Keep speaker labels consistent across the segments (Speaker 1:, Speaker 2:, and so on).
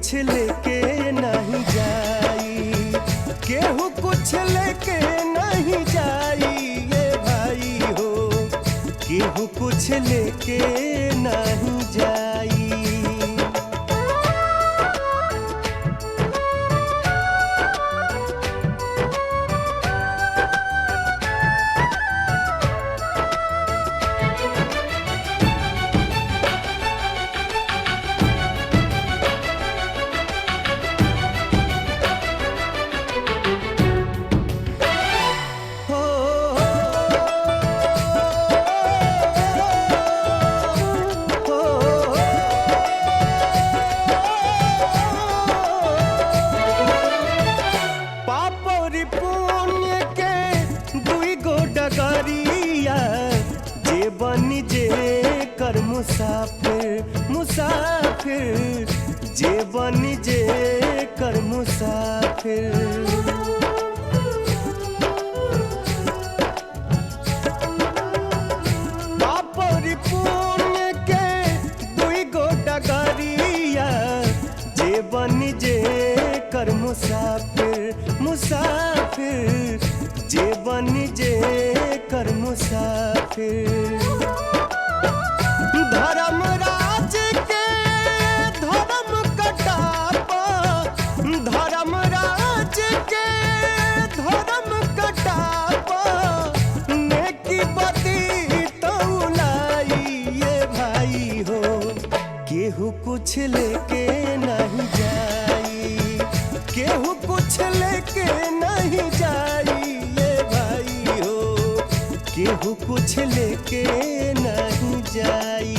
Speaker 1: कुछ लेके नहीं जाई, केहू कुछ लेके नहीं जाई ये भाई हो, केहू कुछ लेके नहीं जाई। मुसाफिर मुसाफिर जे बनी जे कर मुसाफिर। पापरी पुण्य के दुई गो डगरिया जे बनी जे कर मुसाफिर मुसाफिर जे बनी जे कर मुसाफिर। धर्मराज के धर्म कटापा, धर्मराज के धर्म कटापा, नेकी बदी तौलाई ये भाई हो, केहू कुछ लेके नहीं जाई, केहू कुछ लेके नहीं जाई ये भाई हो, केहू कुछ लेके नहीं जाई।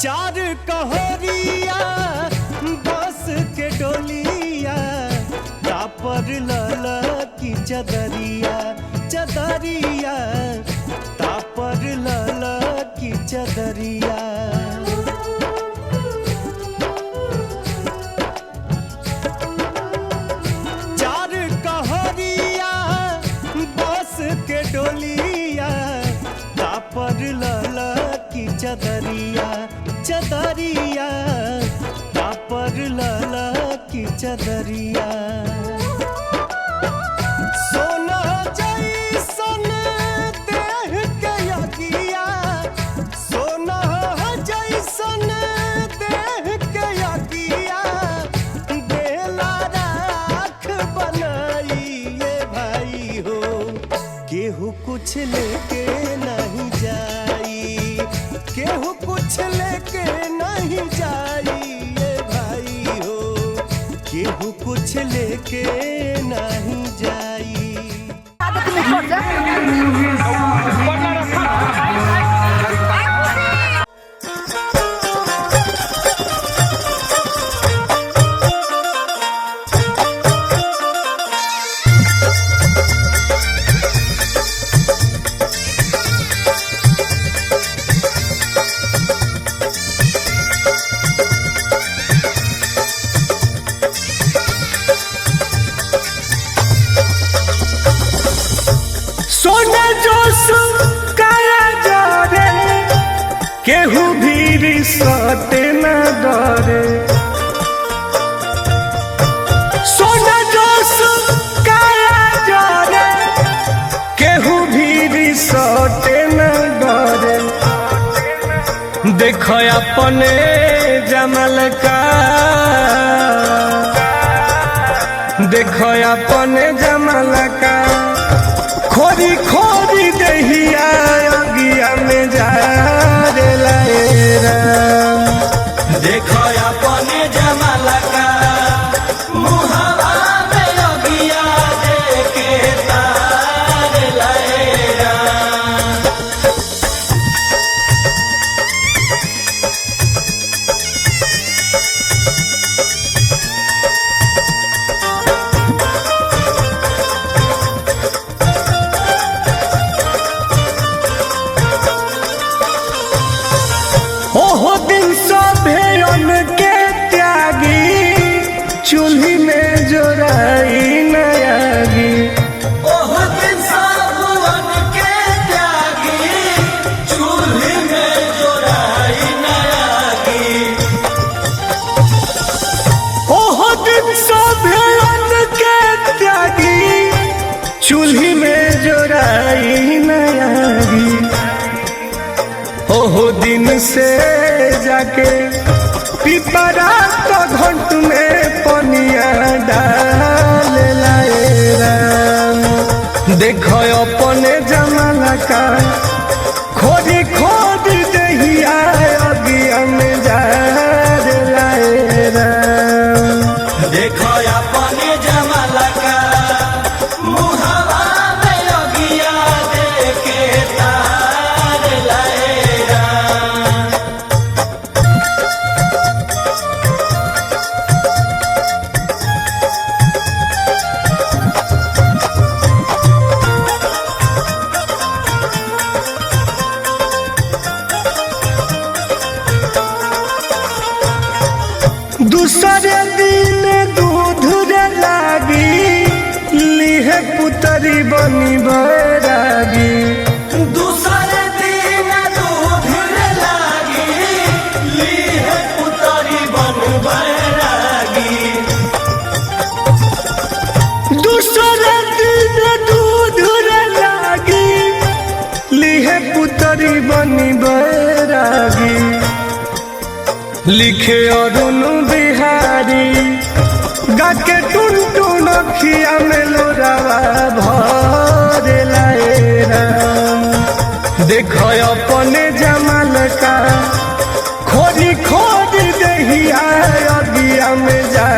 Speaker 1: चार कहरिया बस के डोलिया, तापर लला की चदरिया चदरिया, तापर लला की चदरिया। चार कहरिया बस के डोलिया, तापर लला की चदरिया चदरिया, तापर लला की चदरिया। सोना जैसन देह के यगिया, सोना जैसन देह के यगिया, बेला राख बनाई ये भाई हो, केहू कुछ लेके नहीं जाई, केहू कुछ लेके नहीं जाई ये भाई हो, केहू कुछ लेके नहीं जाई। केहू भी सटे न डरे, सोना जोश काया जरे, केहू भी सटे न डरे। देखो अपने जमल का, देखो अपने जमल का, खोरी खोरी दहिया अगिया में जा देखो अपने जमाल का, मुहावा में अगिया देके तार लाएगा। ओहो दिन से जाके पिपरा तो घंट में पनिया डाल लाए राम। देखो अपने जमाना का खोदी खोदी दहिया अगिया में जा लाए राम।
Speaker 2: देखो अपने जमाना का मुहावा में अगिया देके तार लाए राम।
Speaker 1: दूसरे दिन दूध रे लागी लिहे पुतरी बनी बैरागी।
Speaker 2: दूसरे दिन दूध रे लागी लीहे पुतरी बन बैरागी।
Speaker 1: दूसरे दिन दूध रे लागी लिहे पुतरी बनी बैरागी। लिखे अरुण बिहारी गाके टुन टुन अखिया में लोरावा भर लाए राम। देखो अपने जमाल का खोदी खोदी दहिया अगिया में जा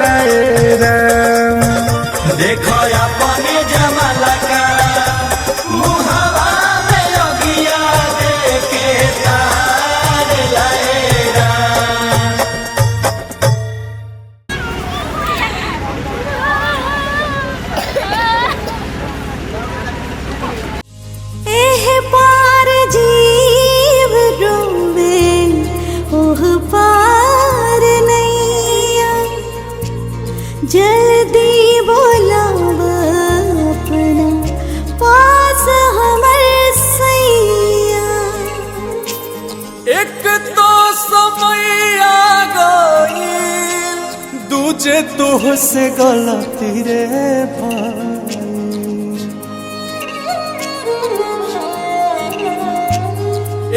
Speaker 1: लाए राम।
Speaker 2: देखो अपने जमाना का मुहावा में अगिया देके तार लाए राम।
Speaker 3: एह पार जीव रोवे ओह पार नैया। जल्दी बोलाव अपना पास हमर सैया।
Speaker 4: एक तो समैया गईल दूजे तोह से गलती रे भाई।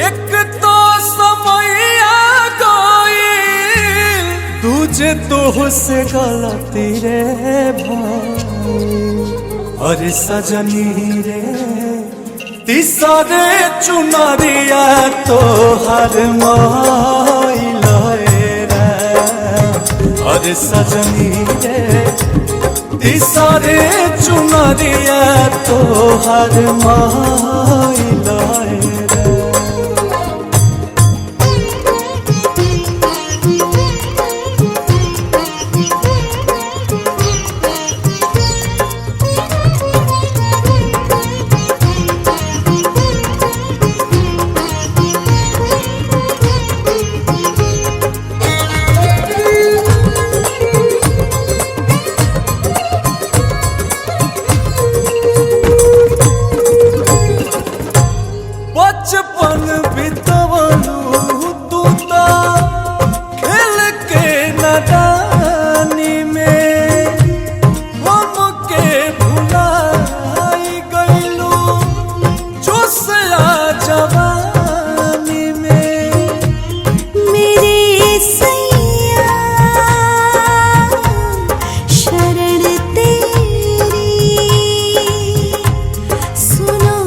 Speaker 4: एक तो समैया गईल दूजे तोह से गलती रे भाई। अरे सजनी रे तीसरे चुनरिया तोहर माइल रे। अरे सजनी रे तीसरे चुनरिया तोहर माइल रे। बचपन बितवलू तू तो खेल के नदानी में। हमके भुलाई गईलू जोशया जवानी में।
Speaker 3: मेरे सैया शरण तेरी सुनो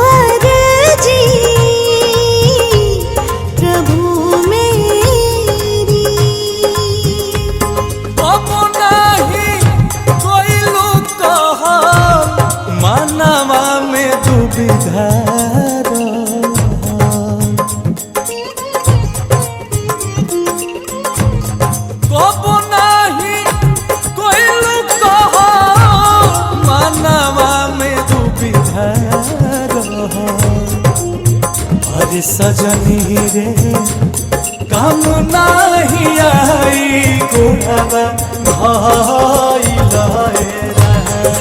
Speaker 3: वर जी प्रभु मेरी।
Speaker 4: अब नहीं कोइलू कहा मानवा में दुविधा कब नहीं कोइलू कहा मानवा में दुविधा। अरे सजनी रे काम नहीं आई गोहवा भाई लाए रहे।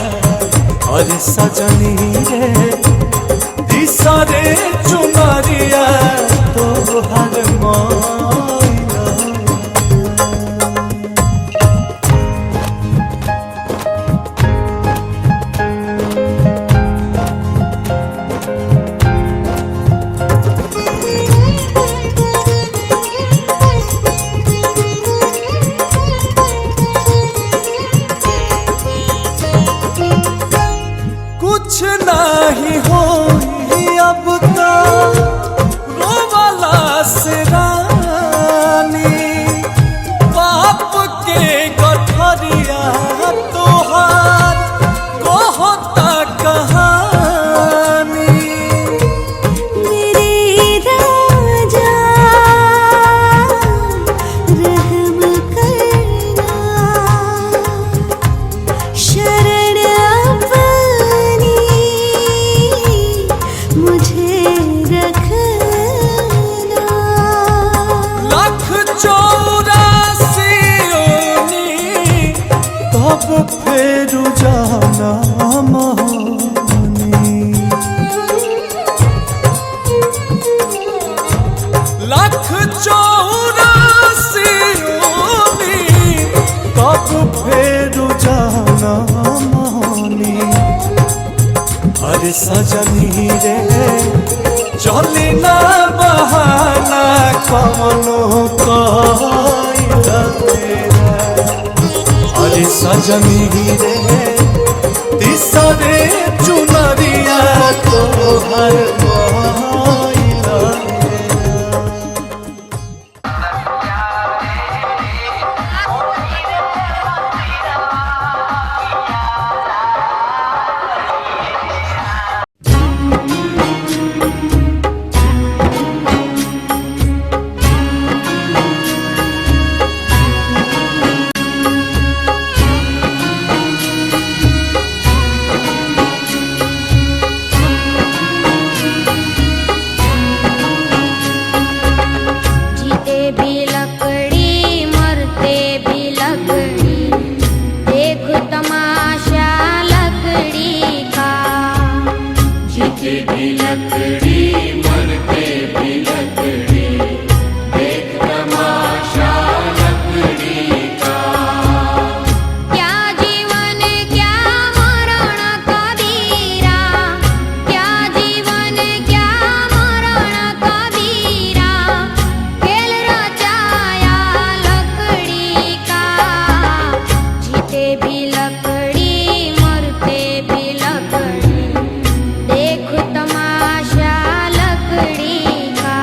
Speaker 4: अरे सजनी रे तीसरे चुनरिया तोहर माइल रे। नहीं हो अब तो रोवाला से रानी बाप के गठरिया तोहार कहता कहानी
Speaker 3: मेरे राजा रहम करना शरण अपनी मुझे रखना।
Speaker 4: लाख 84 ओनी तब फिर जाना मोहनी लाख 84 ओनी तब फिर जाना मोहनी अरे सजनी रे चली ना बहाना कमनो कइला तेरा अरे सजनी रे तीसरे चुनरिया तोहर कइला
Speaker 5: जीते भी लकड़ी मरते भी लकड़ी देख तमाशा लकड़ी का जीते भी लकड़ी मरते भी लकड़ी देख तमाशा लकड़ी का क्या जीवन क्या मरण कबीरा क्या जीवन क्या मरण कबीरा खेल रचाया लकड़ी का जीते भी लकड़ी मरते भी लकड़ी देख तमाशा लकड़ी का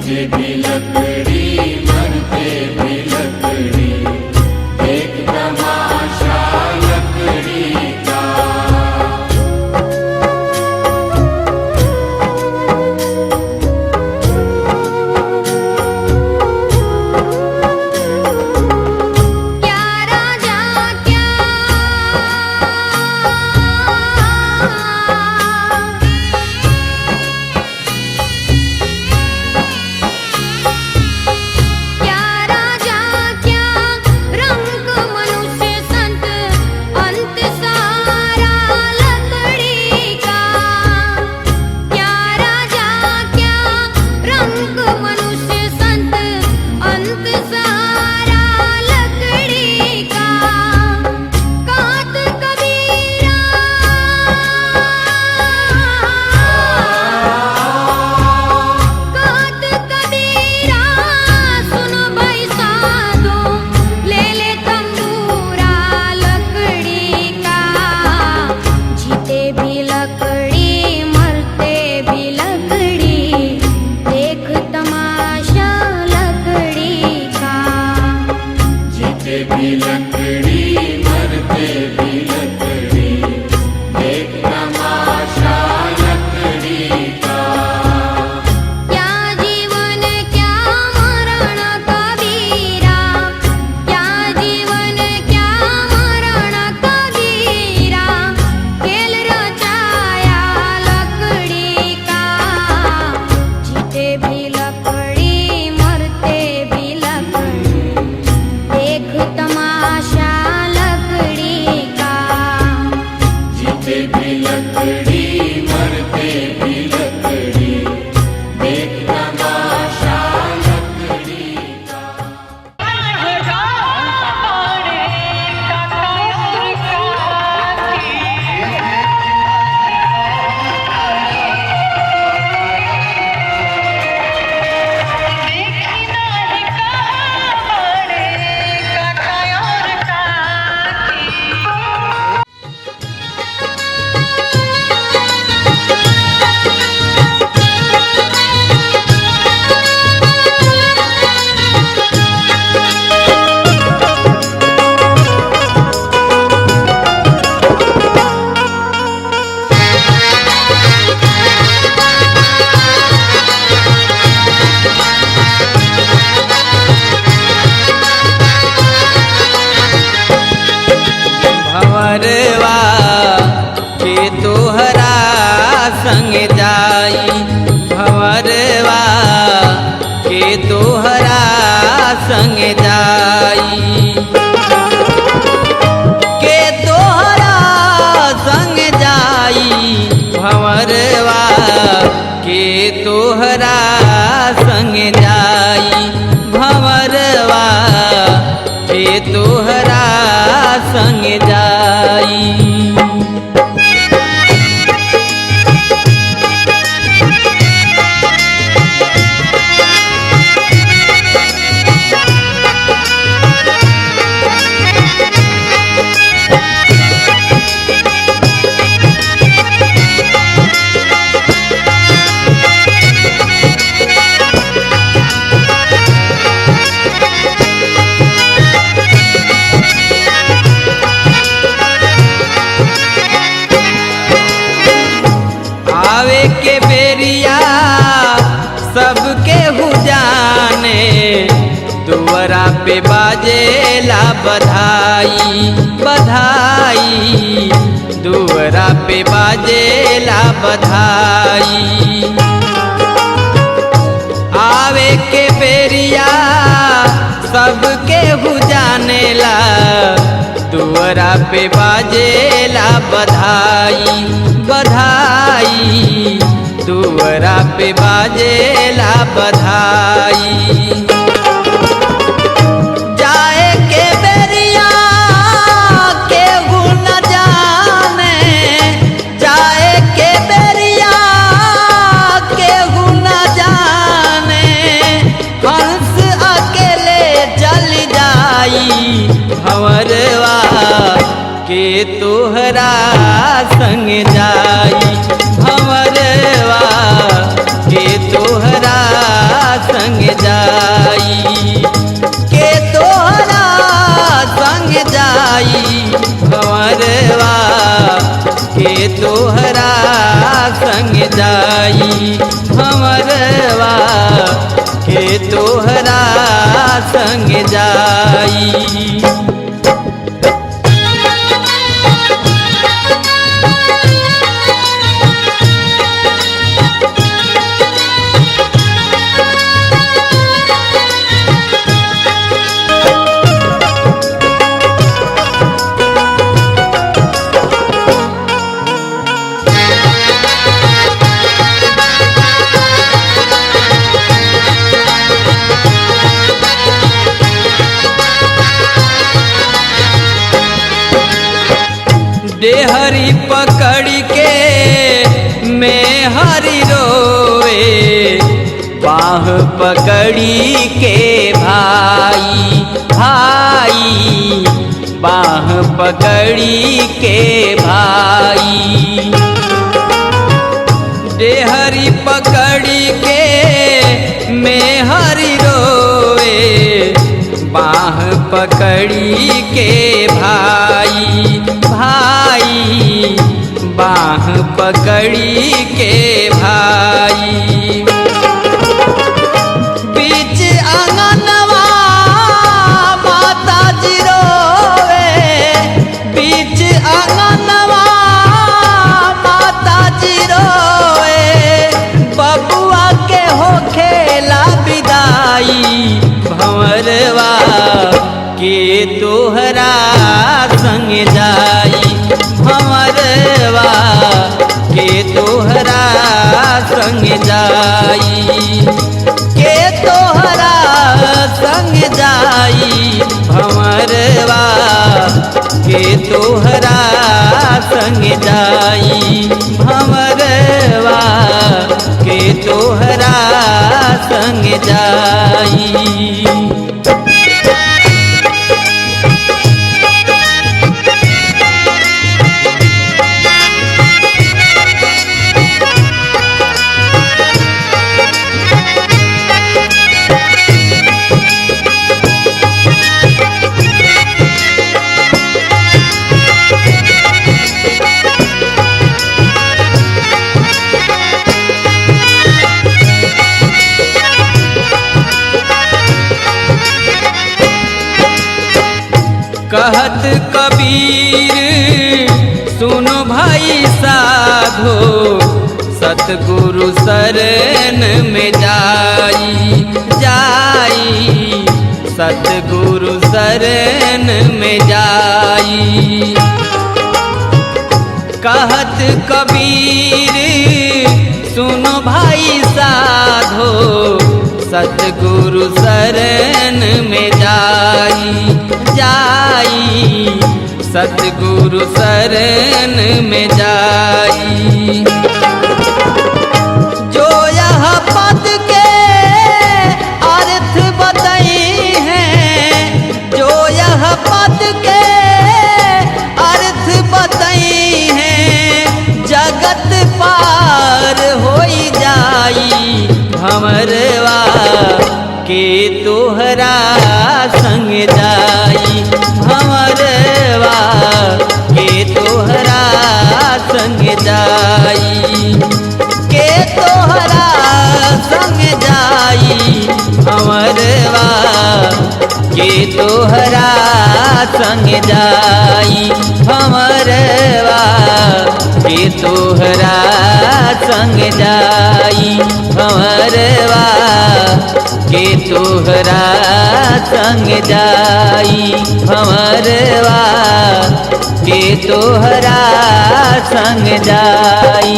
Speaker 2: जीते भी लकड़ी मरते भी लकड़ी, एक तमाशा लकड़ी का।
Speaker 5: क्या राजा क्या क्या राजा क्या रंग मनुष्य संत अंत सारा लकड़ी का। क्या राजा क्या रंग मनुष्य संत अंत सारा लकड़ी का। कात कबीरा कात कबीरा सुनो भाई साधो ले ले तंबूरा लकड़ी का। जीते भी लकड़ी मरते भी लकड़ी, देख तमाशा लकड़ी का।
Speaker 2: जीते भी लकड़ी मरते भी लकड़ी, एक तमाशा लकड़ी का।
Speaker 5: क्या जीवन क्या मरण कबीरा, क्या जीवन क्या मरण कबीरा, खेल रचाया लकड़ी का। जीते भी लकड़ी मरते भी लकड़ी, देख तमाशा लकड़ी का।
Speaker 2: जीते भी लकड़ी मरते भी लकड़ी, एक तमाशा लकड़ी का।
Speaker 6: भंवरवा के तोहरा संग जाई, भंवरवा के तोहरा संग जाई, के तोहरा संग जाई। भंवरवा के तोहरा संग जाई, भंवरवा के तोहरा संग जाई। आवे के बेरिया सबके हुजाने, दुआरा पे बाजेला बधाई बधाई, दुआरा पे बाजेला बधाई। आवे के बेरिया सबके हुजानेला, दुआरा पे बाजेला बधाई बधाई, दुआरा पे बाजेला बधाई। जाए के बेरिया केहू न जाने, जाए के बेरिया केहू न जाने, हंस अकेले चल जाई। भंवरवा के तोहरा संग जाई, भंवरवा के तोहरा संग जाई भंवरवा के तोहरा संग जाई। देहरी पकड़ के मैं हरी रोवे, बाह पकड़ी के भाई भाई, बाह पकड़ी के भाई। देहरी पकड़ी के मैं हरी रोवे, बाह पकड़ी के भाई भाई, बाह पकड़ी के भाई। बीच आंगनवा माता जी रोवे, बीच आंगनवा माता जी रोवे, बबुआ के हो खेला विदाई भंवरवा के तोहरा संग जाई भंवरवा के तोहरा संग जाई, के तोहरा संग जाई भंवरवा के तोहरा संग जाई भंवरवा के तोहरा संग जाई। कहत कबीर सुनो भाई साधो, सतगुरु शरण में जाई जाई, सतगुरु शरण में जाई। कहत कबीर सुनो भाई साधो, सतगुरु शरण में जाई जाई, सतगुरु शरण में जाई। जो यह पद के अर्थ बताई हैं, जो यह पद के अर्थ बताई हैं, जगत पार होई जाई भंवरवा के तोहरा संग जाई भंवरवा के तोहरा संग जाई, के तोहरा संग जाई भंवरवा के तोहरा संग जाई भंवरवा के तोहरा संग जाई भंवरवा के तोहरा संग जाई भंवरवा के तोहरा संग जाई।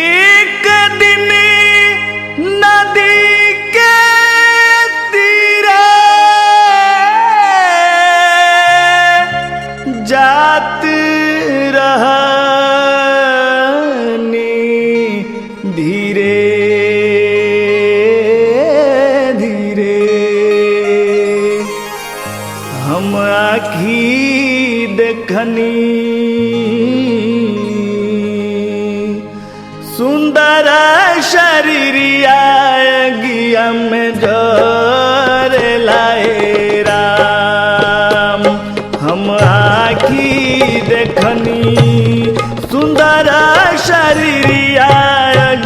Speaker 1: एक दिन नदी के तीरे जात देखनी सुंदर शरीरिया गिया में जोर लाए राम। हम आखी देखनी सुंदर शरीरिया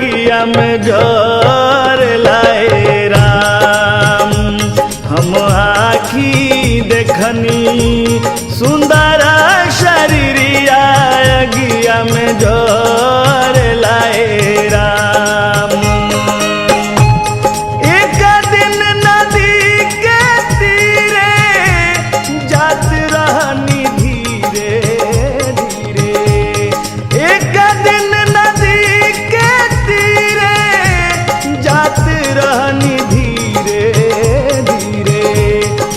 Speaker 1: गिया में जोर लाए राम। हम आखी देखनी सुंदर शरीरिया गिया में जोर लाए राम। एक दिन नदी के तीरे जात रहनी धीरे धीरे। एक दिन नदी के तीरे जात रहनी धीरे धीरे।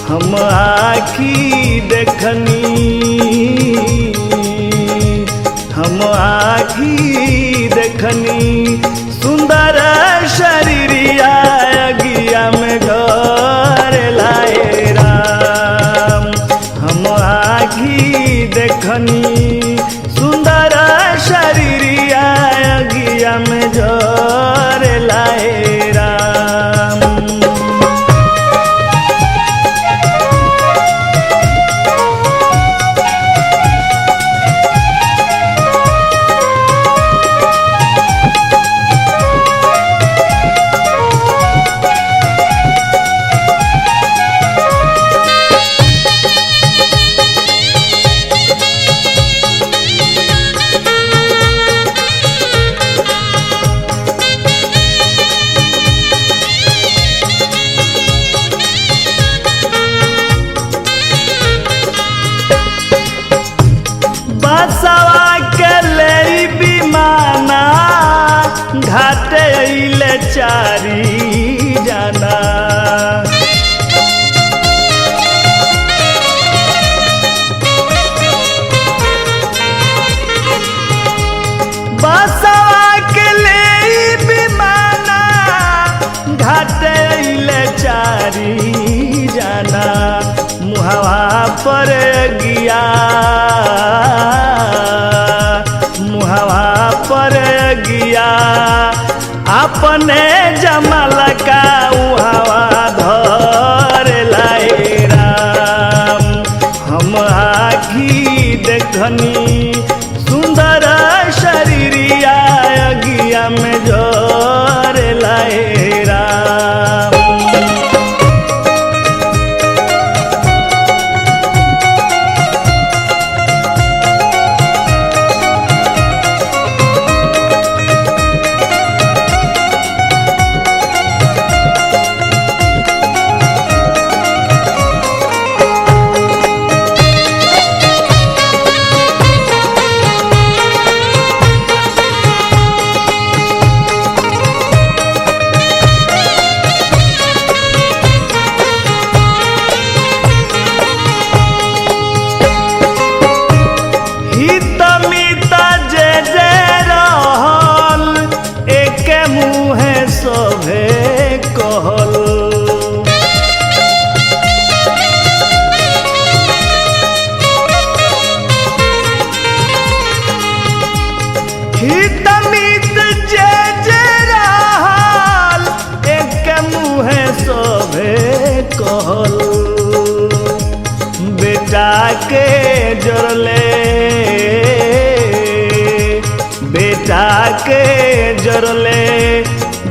Speaker 1: हम आखी देखनी हम आखी देखनी सुंदर शरीरिया गिया में घर लाए राम। हम आखी देखनी सुंदर शरीरिया गिया में घर लाए राम। बसवा के ले विमाना घाटे अइले चारी जाना। बसवा के ले विमाना घाटे अइले चारी जाना। मुहवा पर गिया मुहवा पर गिया अपने जमल का उहवा धर लाए राम। हम आखी देखनी सुंदर शरीरिया गिया में जोर लाए राम। हित मित जे जे रहल एके मुहे सभे कहल। हित मित जे जे रहल एके मुहे सभे कहल। बेटा के जोड़ले बेटा के जोड़ले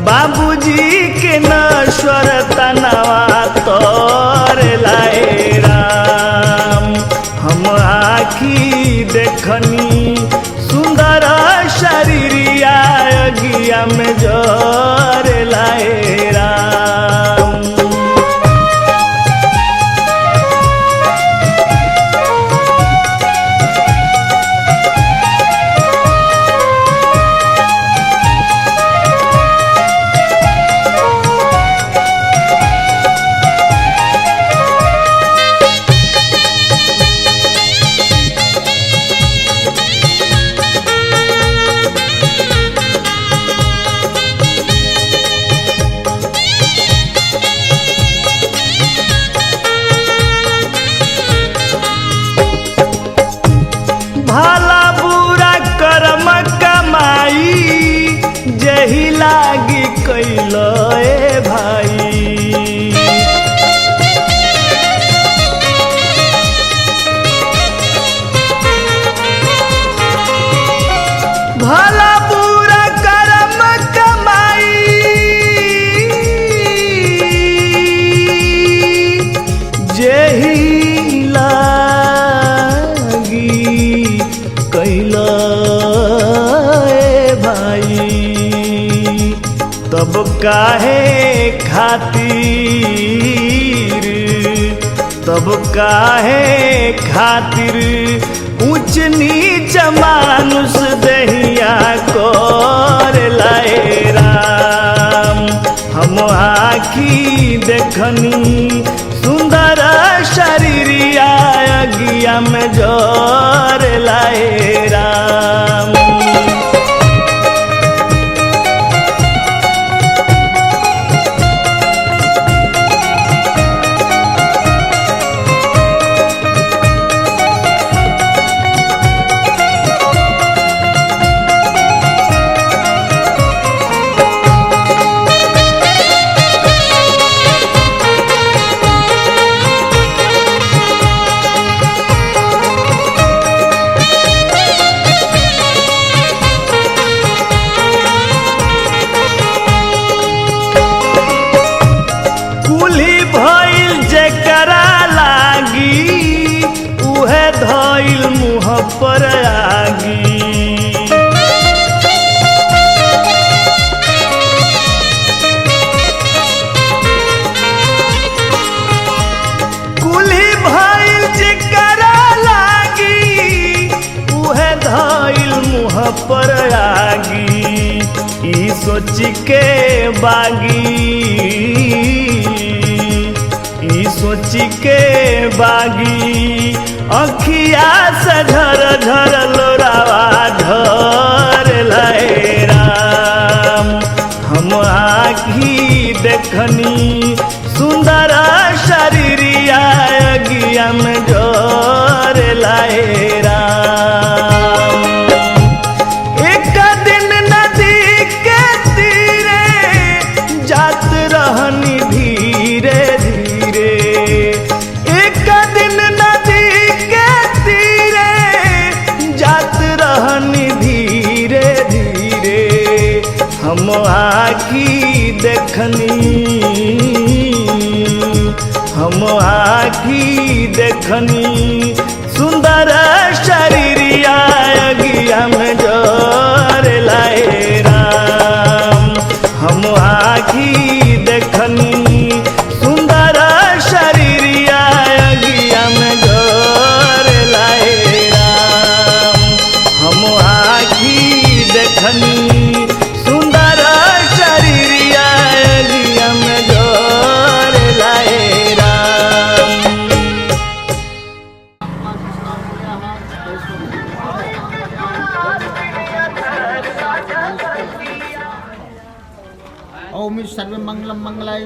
Speaker 1: बाबूजी के नश्वर तनवा तोर लाए राम। हम आखी देखनी सुंदर शरीरिया गिया में जोर लाए राम।
Speaker 4: कैल ए भाई। भला बुरा कर्म कमाई जेही लागी कैला ए भाई। तब काहे खातिर, तब काहे खातिर ऊंच नीच मानुष दहिया कर लाए राम। हम आखी देखनी सुंदर शरीरिया अगिया में जोर लाए राम। कुली भइल जेकरा लागी उहे धइल मुँह पर आगी। कुली भइल जेकरा लागी उहे धइल मुँह पर आगी। ई सोच के बागी, ई सोच के बागी अखिया से झर झर लोरावा ढर लाए राम। हम आखी देखनी सुंदर शरीरिया अगिया में जोर लाए राम। एक दिन नदी के तीरे जात रहनी धीरे धीरे। एक दिन नदी के तीरे जात रहनी धीरे धीरे। हम आखी देखनी, हम आखी देखनी सुंदर शरीरिया अगिया में जोर लाए राम। हम आखी देखनी सुंदर शरीरिया अगिया में जोर लाए राम। हम आखी देखनी सुंदर शरीरिया अगिया में जोर लाए राम।
Speaker 7: ओम सर्वमंगलम मंगलाय